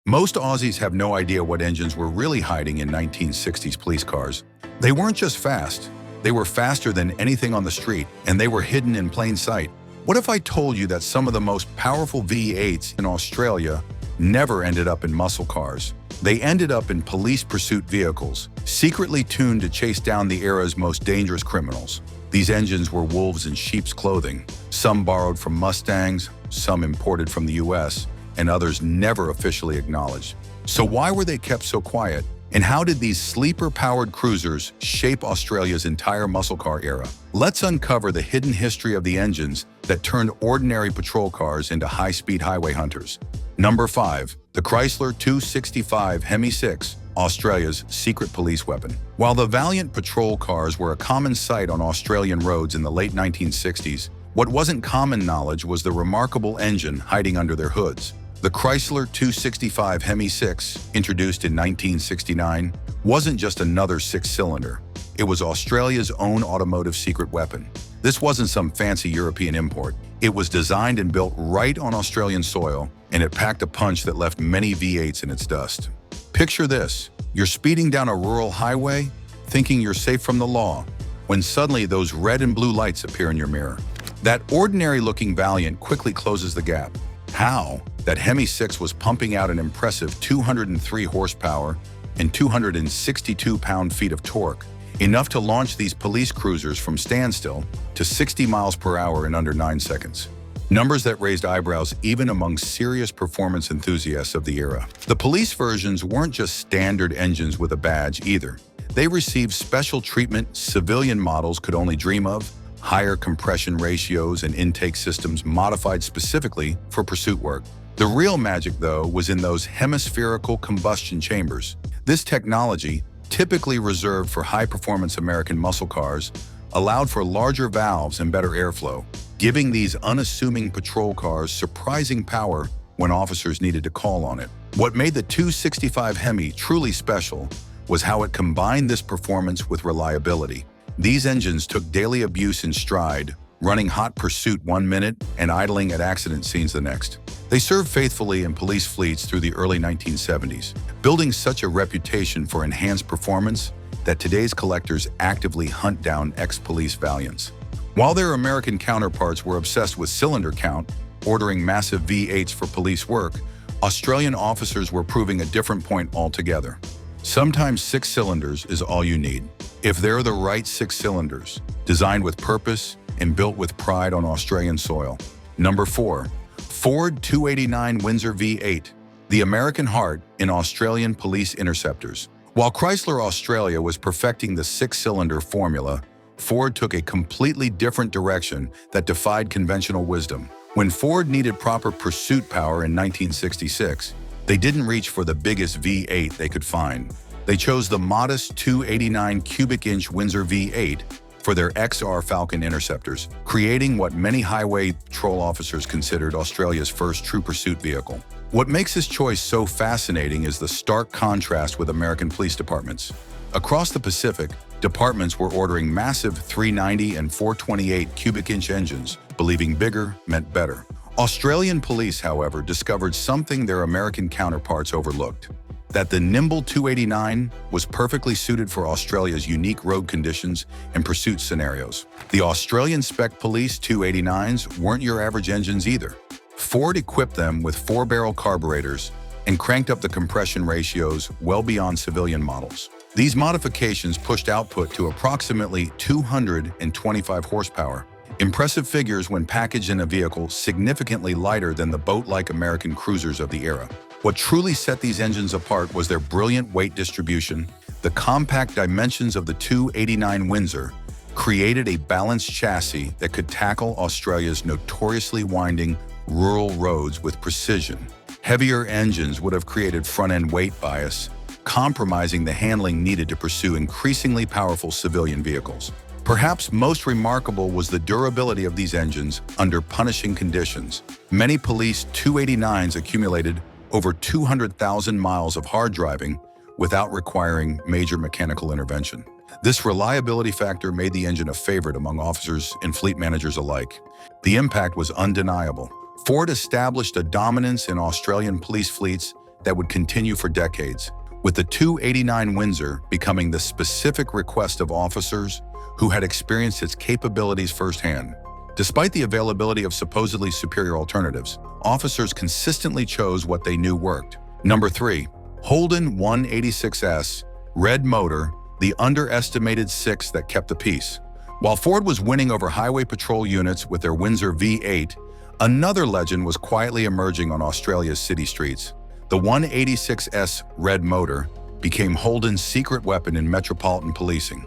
Most Aussies have no idea what engines were really hiding in 1960s police cars. They weren't just fast, they were faster than anything on the street, and they were hidden in plain sight. What if I told you that some of the most powerful V8s in Australia never ended up in muscle cars? They ended up in police pursuit vehicles, secretly tuned to chase down the era's most dangerous criminals. These engines were wolves in sheep's clothing, some borrowed from Mustangs, some imported from the US, and others never officially acknowledged. So why were they kept so quiet? And how did these sleeper-powered cruisers shape Australia's entire muscle car era? Let's uncover the hidden history of the engines that turned ordinary patrol cars into high-speed highway hunters. Number 5. The Chrysler 265 Hemi 6, Australia's secret police weapon. While the Valiant patrol cars were a common sight on Australian roads in the late 1960s, what wasn't common knowledge was the remarkable engine hiding under their hoods. The Chrysler 265 Hemi 6, introduced in 1969, wasn't just another six-cylinder. It was Australia's own automotive secret weapon. This wasn't some fancy European import. It was designed and built right on Australian soil, and it packed a punch that left many V8s in its dust. Picture this. You're speeding down a rural highway, thinking you're safe from the law, when suddenly those red and blue lights appear in your mirror. That ordinary-looking Valiant quickly closes the gap. How? That Hemi 6 was pumping out an impressive 203 horsepower and 262 pound-feet of torque, enough to launch these police cruisers from standstill to 60 miles per hour in under 9 seconds. Numbers that raised eyebrows even among serious performance enthusiasts of the era. The police versions weren't just standard engines with a badge either. They received special treatment civilian models could only dream of, higher compression ratios and intake systems modified specifically for pursuit work. The real magic, though, was in those hemispherical combustion chambers. This technology, typically reserved for high-performance American muscle cars, allowed for larger valves and better airflow, giving these unassuming patrol cars surprising power when officers needed to call on it. What made the 265 Hemi truly special was how it combined this performance with reliability. These engines took daily abuse in stride, running hot pursuit 1 minute and idling at accident scenes the next. They served faithfully in police fleets through the early 1970s, building such a reputation for enhanced performance that today's collectors actively hunt down ex-police Valiants. While their American counterparts were obsessed with cylinder count, ordering massive V8s for police work, Australian officers were proving a different point altogether. Sometimes 6 cylinders is all you need. If they're the right 6 cylinders, designed with purpose and built with pride on Australian soil. Number 4. Ford 289 Windsor V8, the American heart in Australian police interceptors. While Chrysler Australia was perfecting the 6-cylinder formula, Ford took a completely different direction that defied conventional wisdom. When Ford needed proper pursuit power in 1966, they didn't reach for the biggest V8 they could find. They chose the modest 289 cubic inch Windsor V8 for their XR Falcon interceptors, creating what many highway patrol officers considered Australia's first true pursuit vehicle. What makes this choice so fascinating is the stark contrast with American police departments. Across the Pacific, departments were ordering massive 390 and 428 cubic inch engines, believing bigger meant better. Australian police, however, discovered something their American counterparts overlooked: that the nimble 289 was perfectly suited for Australia's unique road conditions and pursuit scenarios. The Australian Spec Police 289s weren't your average engines either. Ford equipped them with 4-barrel carburetors and cranked up the compression ratios well beyond civilian models. These modifications pushed output to approximately 225 horsepower, impressive figures when packaged in a vehicle significantly lighter than the boat-like American cruisers of the era. What truly set these engines apart was their brilliant weight distribution. The compact dimensions of the 289 Windsor created a balanced chassis that could tackle Australia's notoriously winding rural roads with precision. Heavier engines would have created front-end weight bias, compromising the handling needed to pursue increasingly powerful civilian vehicles. Perhaps most remarkable was the durability of these engines under punishing conditions. Many police 289s accumulated over 200,000 miles of hard driving without requiring major mechanical intervention. This reliability factor made the engine a favorite among officers and fleet managers alike. The impact was undeniable. Ford established a dominance in Australian police fleets that would continue for decades, with the 289 Windsor becoming the specific request of officers who had experienced its capabilities firsthand. Despite the availability of supposedly superior alternatives, officers consistently chose what they knew worked. Number 3. Holden 186S, red motor, the underestimated six that kept the peace. While Ford was winning over highway patrol units with their Windsor V8, another legend was quietly emerging on Australia's city streets. The 186S red motor became Holden's secret weapon in metropolitan policing,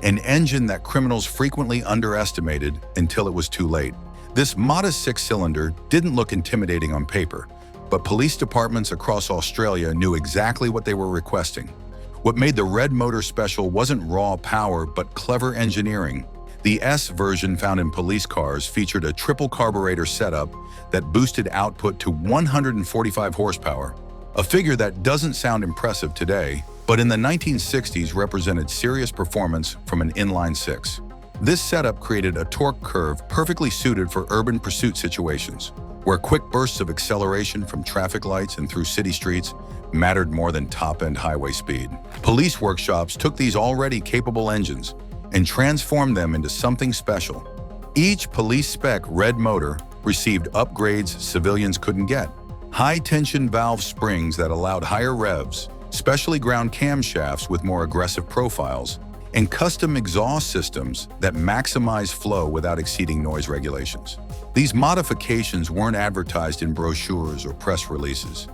an engine that criminals frequently underestimated until it was too late. This modest six-cylinder didn't look intimidating on paper, but police departments across Australia knew exactly what they were requesting. What made the red motor special wasn't raw power, but clever engineering. The S version found in police cars featured a triple carburetor setup that boosted output to 145 horsepower, a figure that doesn't sound impressive today, but in the 1960s represented serious performance from an inline six. This setup created a torque curve perfectly suited for urban pursuit situations, where quick bursts of acceleration from traffic lights and through city streets mattered more than top-end highway speed. Police workshops took these already capable engines and transformed them into something special. Each police-spec red motor received upgrades civilians couldn't get. High-tension valve springs that allowed higher revs, specially ground camshafts with more aggressive profiles, and custom exhaust systems that maximize flow without exceeding noise regulations. These modifications weren't advertised in brochures or press releases.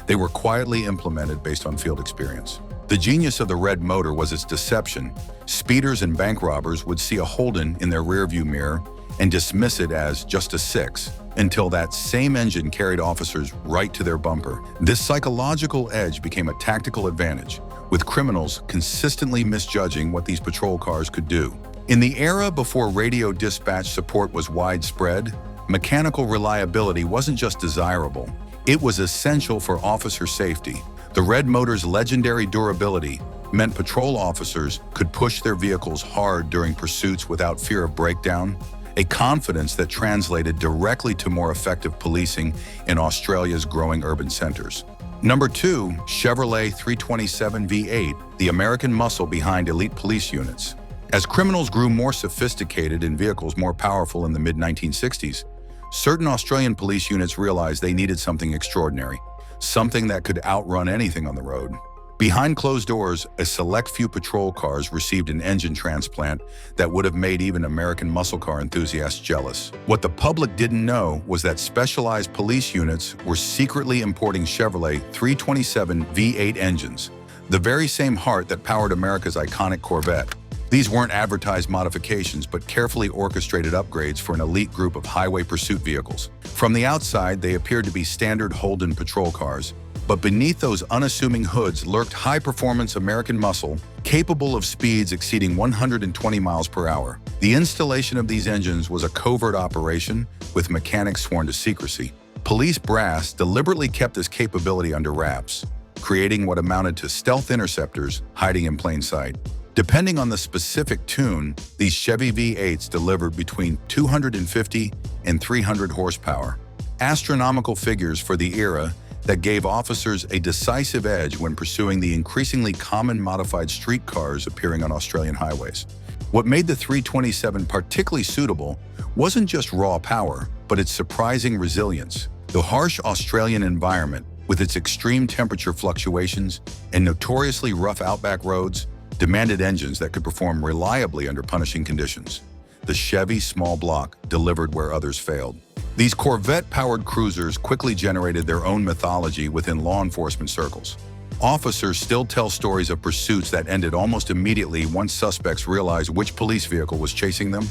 They were quietly implemented based on field experience. The genius of the red motor was its deception. Speeders and bank robbers would see a Holden in their rearview mirror and dismiss it as just a six, until that same engine carried officers right to their bumper. This psychological edge became a tactical advantage, with criminals consistently misjudging what these patrol cars could do. In the era before radio dispatch support was widespread, mechanical reliability wasn't just desirable, it was essential for officer safety. The red motor's legendary durability meant patrol officers could push their vehicles hard during pursuits without fear of breakdown, a confidence that translated directly to more effective policing in Australia's growing urban centers. Number 2, Chevrolet 327 V8, the American muscle behind elite police units. As criminals grew more sophisticated and vehicles more powerful in the mid-1960s, certain Australian police units realized they needed something extraordinary, something that could outrun anything on the road. Behind closed doors, a select few patrol cars received an engine transplant that would have made even American muscle car enthusiasts jealous. What the public didn't know was that specialized police units were secretly importing Chevrolet 327 V8 engines, the very same heart that powered America's iconic Corvette. These weren't advertised modifications, but carefully orchestrated upgrades for an elite group of highway pursuit vehicles. From the outside, they appeared to be standard Holden patrol cars, but beneath those unassuming hoods lurked high-performance American muscle, capable of speeds exceeding 120 miles per hour. The installation of these engines was a covert operation, with mechanics sworn to secrecy. Police brass deliberately kept this capability under wraps, creating what amounted to stealth interceptors hiding in plain sight. Depending on the specific tune, these Chevy V8s delivered between 250 and 300 horsepower, astronomical figures for the era that gave officers a decisive edge when pursuing the increasingly common modified street cars appearing on Australian highways. What made the 327 particularly suitable wasn't just raw power, but its surprising resilience. The harsh Australian environment, with its extreme temperature fluctuations and notoriously rough outback roads, demanded engines that could perform reliably under punishing conditions. The Chevy small block delivered where others failed. These Corvette-powered cruisers quickly generated their own mythology within law enforcement circles. Officers still tell stories of pursuits that ended almost immediately once suspects realized which police vehicle was chasing them.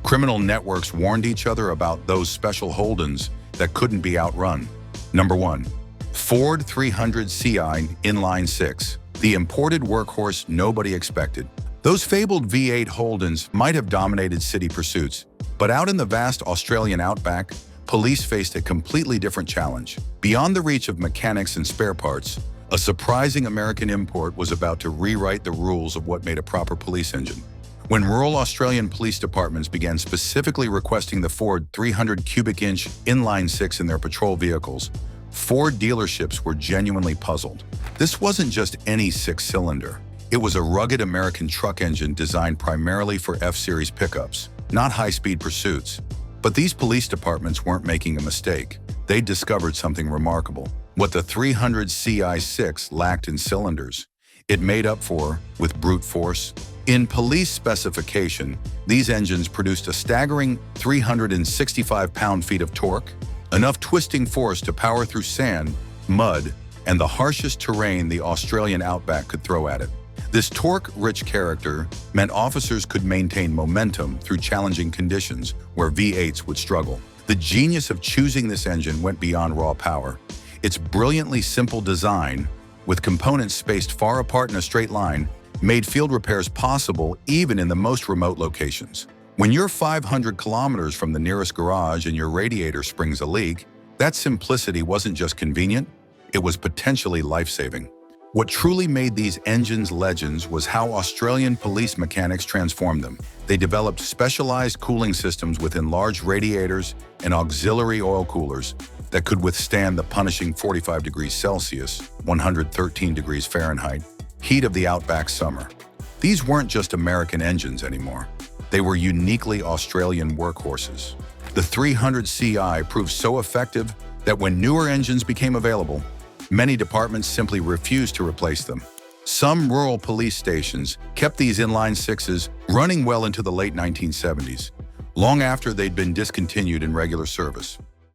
Criminal networks warned each other about those special Holdens that couldn't be outrun. Number 1. Ford 300 Ci Inline 6, the imported workhorse nobody expected. Those fabled V8 Holdens might have dominated city pursuits, but out in the vast Australian outback, police faced a completely different challenge. Beyond the reach of mechanics and spare parts, a surprising American import was about to rewrite the rules of what made a proper police engine. When rural Australian police departments began specifically requesting the Ford 300 cubic inch inline 6 in their patrol vehicles, Ford dealerships were genuinely puzzled. This wasn't just any six-cylinder. It was a rugged American truck engine designed primarily for F-Series pickups, not high-speed pursuits. But these police departments weren't making a mistake. They discovered something remarkable. What the 300 CI6 lacked in cylinders, it made up for with brute force. In police specification, these engines produced a staggering 365 pound-feet of torque, enough twisting force to power through sand, mud, and the harshest terrain the Australian outback could throw at it. This torque-rich character meant officers could maintain momentum through challenging conditions where V8s would struggle. The genius of choosing this engine went beyond raw power. Its brilliantly simple design, with components spaced far apart in a straight line, made field repairs possible even in the most remote locations. When you're 500 kilometers from the nearest garage and your radiator springs a leak, that simplicity wasn't just convenient, it was potentially life-saving. What truly made these engines legends was how Australian police mechanics transformed them. They developed specialized cooling systems within large radiators and auxiliary oil coolers that could withstand the punishing 45 degrees Celsius, 113 degrees Fahrenheit, heat of the outback summer. These weren't just American engines anymore. They were uniquely Australian workhorses. The 300 CI proved so effective that when newer engines became available, many departments simply refused to replace them. Some rural police stations kept these inline sixes running well into the late 1970s, long after they'd been discontinued in regular service.